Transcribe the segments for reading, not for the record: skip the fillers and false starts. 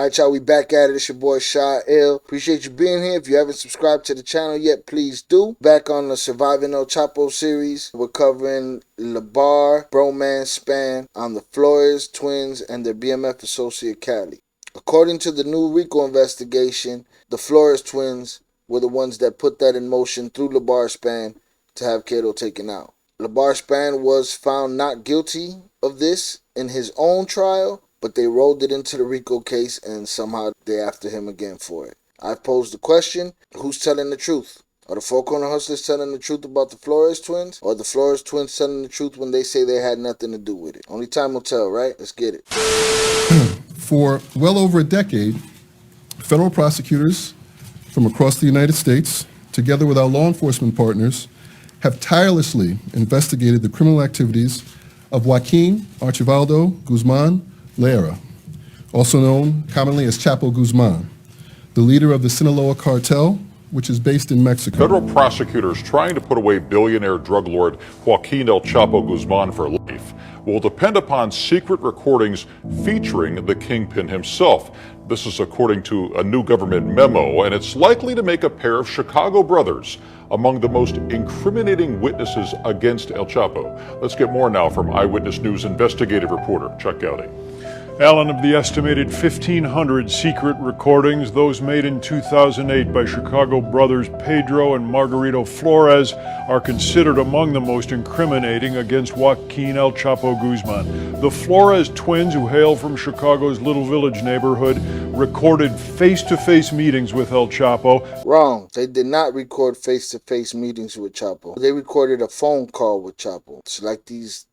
Alright, y'all, we back at it. It's your boy Shy L. Appreciate you being here. If you haven't subscribed to the channel yet, please do. Back on the Surviving El Chapo series, we're covering Labar, Broman, Spann on the Flores twins and their BMF associate Cali. According to the new RICO investigation, the Flores twins were the ones that put that in motion through Labar Spann to have Cato taken out. Labar Spann was found not guilty of this in his own trial, but they rolled it into the RICO case and somehow they're after him again for it. I've posed the question, who's telling the truth? Are the Four Corner Hustlers telling the truth about the Flores twins? Or the Flores twins telling the truth when they say they had nothing to do with it? Only time will tell, right? Let's get it. For well over a decade, federal prosecutors from across the United States, together with our law enforcement partners, have tirelessly investigated the criminal activities of Joaquin Archivaldo Guzman Lara, also known commonly as Chapo Guzman, the leader of the Sinaloa cartel, which is based in Mexico. Federal prosecutors trying to put away billionaire drug lord Joaquin El Chapo Guzman for life will depend upon secret recordings featuring the kingpin himself. This is according to a new government memo, and it's likely to make a pair of Chicago brothers among the most incriminating witnesses against El Chapo. Let's get more now from Eyewitness News investigative reporter Chuck Gowdy. Alan, of the estimated 1,500 secret recordings, those made in 2008 by Chicago brothers Pedro and Margarito Flores are considered among the most incriminating against Joaquin El Chapo Guzman. The Flores twins, who hail from Chicago's Little Village neighborhood, recorded face-to-face meetings with El Chapo. Wrong. They did not record face-to-face meetings with Chapo. They recorded a phone call with Chapo. It's like these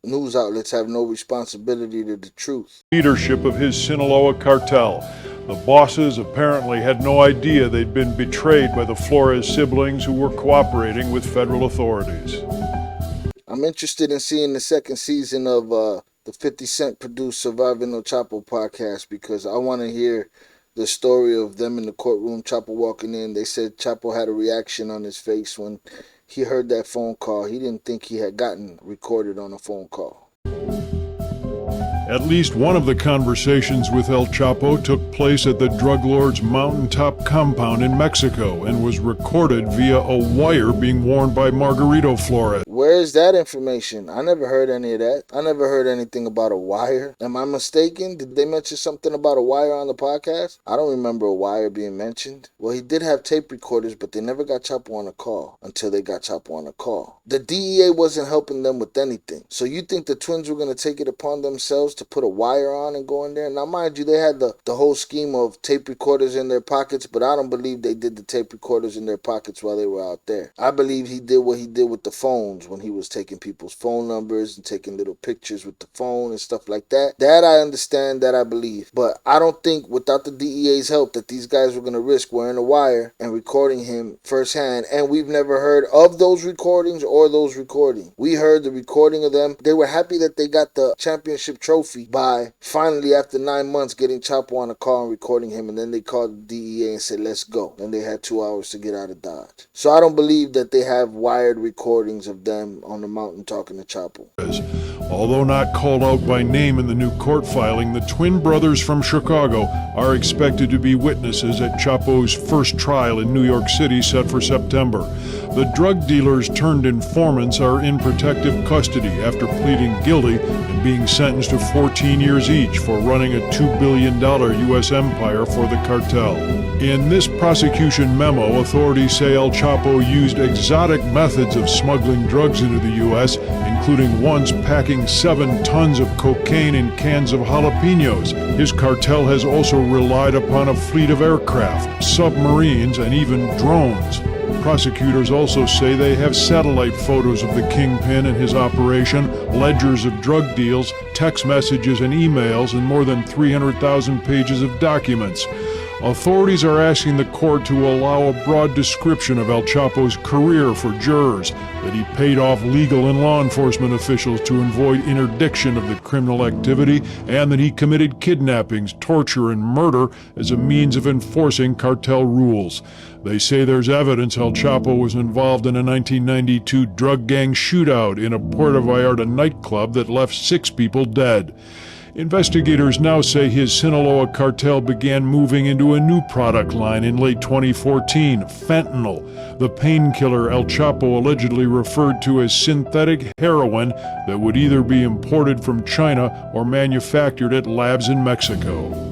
news outlets have no responsibility to the truth. Leadership of his Sinaloa cartel. The bosses apparently had no idea they'd been betrayed by the Flores siblings who were cooperating with federal authorities. I'm interested in seeing the second season of the 50 Cent produced Surviving El Chapo podcast because I want to hear the story of them in the courtroom, Chapo walking in. They said Chapo had a reaction on his face when he heard that phone call. He didn't think he had gotten recorded on a phone call. At least one of the conversations with El Chapo took place at the drug lord's mountaintop compound in Mexico and was recorded via a wire being worn by Margarito Flores. Where is that information? I never heard any of that. I never heard anything about a wire. Am I mistaken? Did they mention something about a wire on the podcast? I don't remember a wire being mentioned. Well, he did have tape recorders, but they never got Chapo on a call until they got Chapo on a call. The DEA wasn't helping them with anything. So you think the twins were going to take it upon themselves to put a wire on and go in there? Now, mind you, they had the whole scheme of tape recorders in their pockets, but I don't believe they did the tape recorders in their pockets while they were out there. I believe he did what he did with the phones when he was taking people's phone numbers and taking little pictures with the phone and stuff like that. That I understand, that I believe. But I don't think without the DEA's help that these guys were going to risk wearing a wire and recording him firsthand. And we've never heard of those recordings or those recordings. We heard the recording of them. They were happy that they got the championship trophy by finally, after 9 months, getting Chapo on a call and recording him, and then they called the DEA and said, let's go. And they had 2 hours to get out of Dodge. So I don't believe that they have wired recordings of them on the mountain talking to Chapo. Although not called out by name in the new court filing, the twin brothers from Chicago are expected to be witnesses at Chapo's first trial in New York City set for September. The drug dealers turned informants are in protective custody after pleading guilty and being sentenced to 14 years each for running a $2 billion U.S. empire for the cartel. In this prosecution memo, authorities say El Chapo used exotic methods of smuggling drugs into the U.S., including once packing 7 tons of cocaine in cans of jalapenos. His cartel has also relied upon a fleet of aircraft, submarines, and even drones. Prosecutors also say they have satellite photos of the kingpin and his operation, ledgers of drug deals, text messages and emails, and more than 300,000 pages of documents. Authorities are asking the court to allow a broad description of El Chapo's career for jurors, that he paid off legal and law enforcement officials to avoid interdiction of the criminal activity, and that he committed kidnappings, torture, and murder as a means of enforcing cartel rules. They say there's evidence El Chapo was involved in a 1992 drug gang shootout in a Puerto Vallarta nightclub that left 6 people dead. Investigators now say his Sinaloa cartel began moving into a new product line in late 2014, fentanyl, the painkiller El Chapo allegedly referred to as synthetic heroin that would either be imported from China or manufactured at labs in Mexico.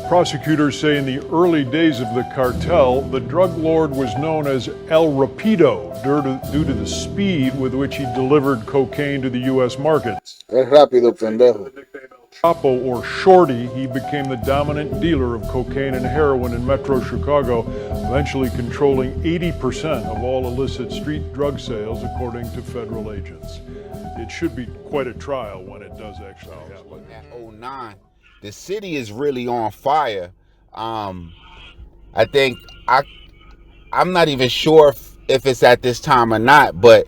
Prosecutors say in the early days of the cartel, the drug lord was known as El Rapido due to the speed with which he delivered cocaine to the U.S. market. Es rápido, pendejo. Chapo, or Shorty, he became the dominant dealer of cocaine and heroin in Metro Chicago, eventually controlling 80% of all illicit street drug sales, according to federal agents. It should be quite a trial when it does actually happen. At 09, the city is really on fire. I think I'm not even sure if it's at this time or not, but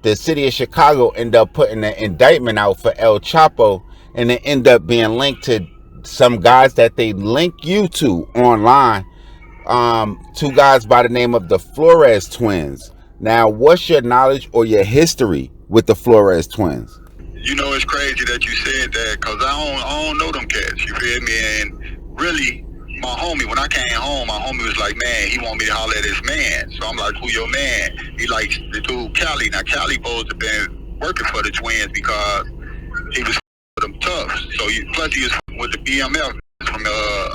the city of Chicago ended up putting an indictment out for El Chapo, and it ended up being linked to some guys that they link you to online. Two guys by the name of the Flores twins. Now, what's your knowledge or your history with the Flores twins? You know, it's crazy that you said that, because I don't know them cats, you feel me? And really, my homie, when I came home, my homie was like, man, he want me to holler at his man. So I'm like, who your man? He like the dude Cali. Now, Cali supposed to been working for the twins because he was with them tough. So plus he was with the BMF from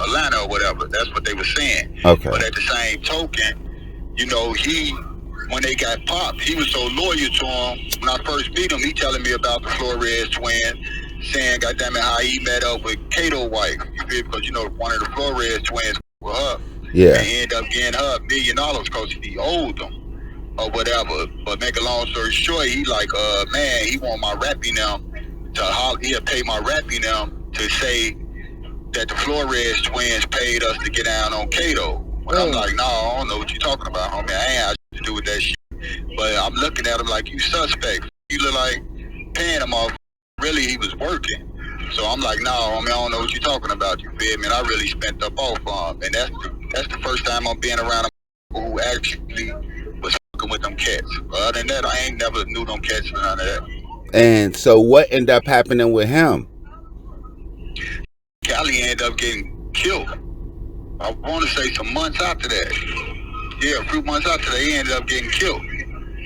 Atlanta or whatever. That's what they were saying. Okay. But at the same token, you know, when they got popped, he was so loyal to him. When I first meet him, he telling me about the Flores twins, saying, goddamn it, how he met up with Cato's wife. You feel? Because, you know, one of the Flores twins with her. Yeah. And he ended up getting her $1 million because he owed them or whatever. But make a long story short, he like, man, he want my rapping them he'll pay my rapping them to say that the Flores twins paid us to get down on Cato. But I'm like, no, I don't know what you're talking about, homie. I ain't had to do with that shit. But I'm looking at him like, you suspect. You look like paying him off. Really, he was working. So I'm like, no, homie, I don't know what you're talking about. You feel me? And I really spent up off on him. And that's the first time I'm being around a who actually was fucking with them cats. But other than that, I ain't never knew them cats or none of that. And so what ended up happening with him? Cali ended up getting killed. I want to say some months after that. Yeah, a few months after that, he ended up getting killed.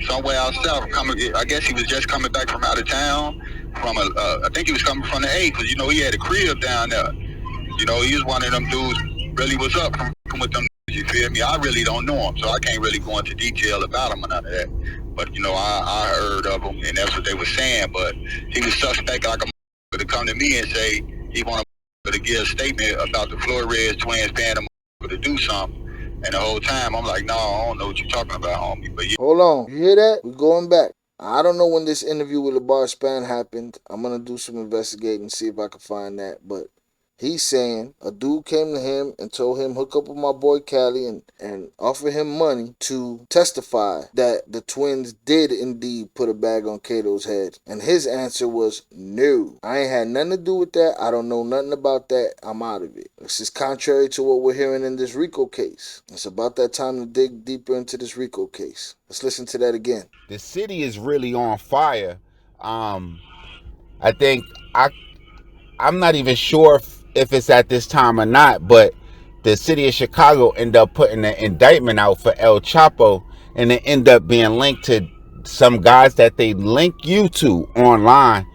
Somewhere out south. I guess he was just coming back from out of town. I think he was coming from the A, because, you know, he had a crib down there. You know, he was one of them dudes, really was up from with them, you feel me? I really don't know him, so I can't really go into detail about him or none of that. But, you know, I heard of him, and that's what they were saying. But he was suspect like a to come to me and say he wanted to give a statement about the Flores twins paying him to do something. And the whole time, I'm like, no, I don't know what you're talking about, homie. But yeah. Hold on. You hear that? We're going back. I don't know when this interview with Labar Spann happened. I'm going to do some investigating, see if I can find that. But he's saying a dude came to him and told him, hook up with my boy Cali and offer him money to testify that the twins did indeed put a bag on Cato's head. And his answer was, no, I ain't had nothing to do with that. I don't know nothing about that. I'm out of it. This is contrary to what we're hearing in this RICO case. It's about that time to dig deeper into this RICO case. Let's listen to that again. The city is really on fire. I think I'm not even sure if it's at this time or not, but the city of Chicago ended up putting an indictment out for El Chapo, and it ended up being linked to some guys that they link you to online.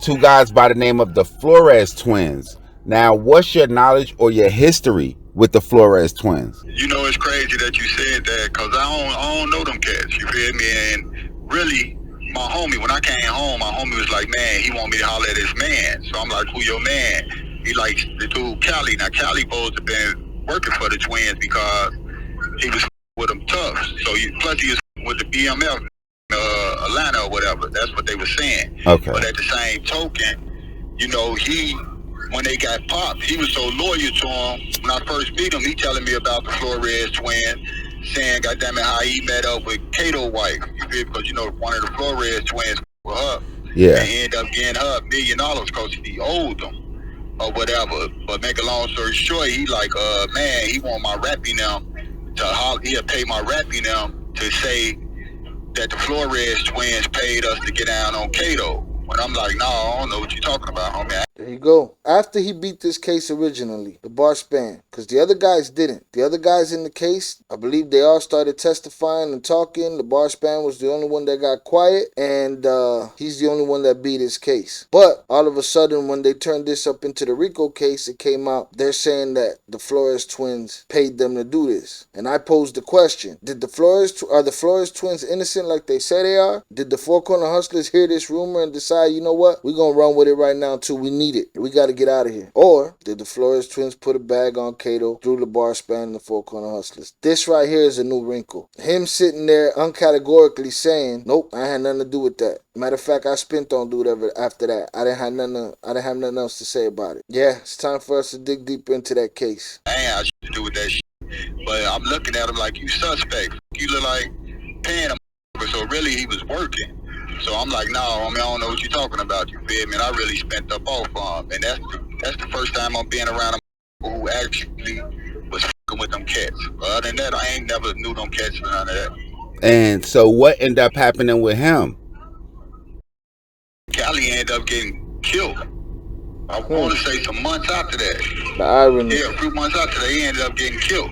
Two guys by the name of the Flores twins. Now, what's your knowledge or your history with the Flores twins? You know, it's crazy that you said that, because I don't know them cats, you feel me? And really, my homie, when I came home, my homie was like, man, he want me to holler at his man. So I'm like, who your man? He like the dude Cali. Now, Cali supposed to been working for the twins because he was with them tough. So plus he was with the BMF, Atlanta or whatever. That's what they were saying. Okay. But at the same token, you know, when they got popped, he was so loyal to him. When I first meet him, he telling me about the Flores twins, saying, goddamn it, how he met up with Cato's wife. You feel? Because, you know, one of the Flores twins with her. Yeah. And he ended up getting her $1 million because he owed them or whatever. But make a long story short, he like, man, he want my rapping them he'll pay my rapping them to say that the Flores twins paid us to get down on Cato. But I'm like, no, I don't know what you're talking about, homie. There you go. After he beat this case originally, Labar Spann, because the other guys didn't. The other guys in the case, I believe they all started testifying and talking. Labar Spann was the only one that got quiet, and he's the only one that beat his case. But all of a sudden, when they turned this up into the RICO case, it came out, they're saying that the Flores twins paid them to do this. And I posed the question, are the Flores twins innocent like they say they are? Did the Four Corner Hustlers hear this rumor and decide, you know what, we're going to run with it right now till we need it. We got to get out of here. Or did the Flores twins put a bag on Cato through Labar Spann and the Four Corner Hustlers? This right here is a new wrinkle. Him sitting there uncategorically saying, nope, I had nothing to do with that. Matter of fact, I spent on do whatever after that. I didn't have nothing else to say about it. Yeah, it's time for us to dig deeper into that case. I ain't had shit to do with that shit. But I'm looking at him like, you suspect. You look like paying him, so really he was working. So I'm like, no, I don't know what you're talking about. You feel me? And I really spent up off on him. And that's the first time I'm being around a who actually was fucking with them cats. Other than that, I ain't never knew them cats or none of that. And so what ended up happening with him? Cali ended up getting killed. I want to say some months after that. The irony. Yeah, a few months after that, he ended up getting killed.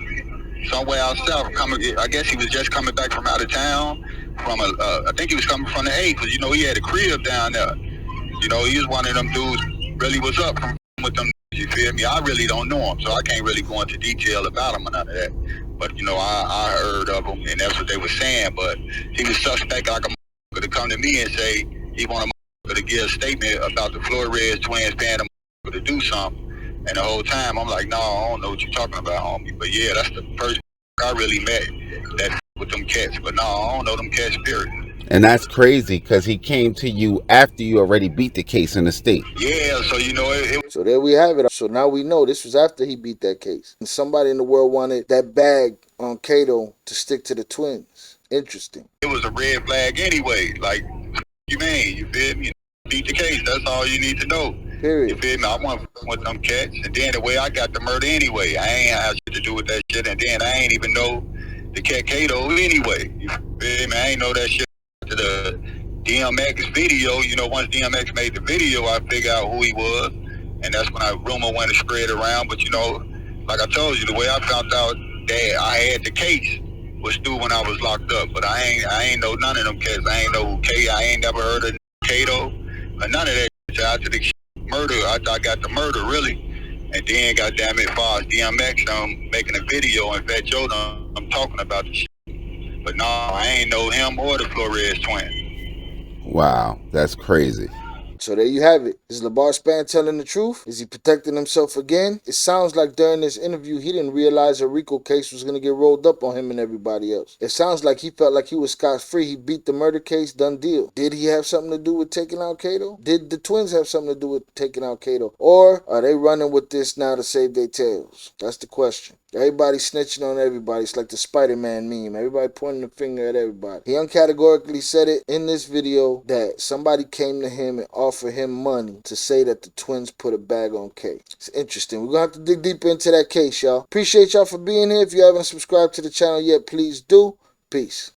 Somewhere out south, I guess he was just coming back from out of town. I think he was coming from the A, because, you know, he had a crib down there. You know, he was one of them dudes, really was up from with them, you feel me? I really don't know him, so I can't really go into detail about him or none of that. But, you know, I heard of him, and that's what they were saying. But he was suspect like a motherfucker to come to me and say he wanted to give a statement about the Flores twins paying a to do something. And the whole time, I'm like, no, I don't know what you're talking about, homie. But yeah, that's the first I really met that with them cats. But no, I don't know them cats, period. And that's crazy, because he came to you after you already beat the case in the state. Yeah, so you know, So there we have it. So now we know this was after he beat that case. And somebody in the world wanted that bag on Cato to stick to the twins. Interesting. It was a red flag anyway. Like, you mean, you feel me? Beat the case, that's all you need to know. Period. You feel me? I wasn't with them cats. And then the way I got the murder anyway, I ain't had shit to do with that shit. And then I ain't even know the cat Cato anyway. You feel me? I ain't know that shit to the DMX video. You know, once DMX made the video, I figured out who he was. And that's when rumor went and spread around. But, you know, like I told you, the way I found out that I had the case was through when I was locked up. But I ain't know none of them cats. I ain't know who I ain't never heard of Cato or none of that shit. After the murder, I got the murder really, and then goddamn it, far as DMX making a video and Fat Joe I'm talking about the shit. But no, I ain't know him or the Flores twin. Wow, that's crazy. So there you have it. Is Labar Spann telling the truth? Is he protecting himself again? It sounds like during this interview, he didn't realize a RICO case was going to get rolled up on him and everybody else. It sounds like he felt like he was scot-free. He beat the murder case, done deal. Did he have something to do with taking out Cato? Did the twins have something to do with taking out Cato? Or are they running with this now to save their tails? That's the question. Everybody snitching on everybody. It's like the Spider-Man meme. Everybody pointing the finger at everybody. He uncategorically said it in this video that somebody came to him and offered him money to say that the twins put a bag on K. It's interesting. We're going to have to dig deeper into that case, y'all. Appreciate y'all for being here. If you haven't subscribed to the channel yet, please do. Peace.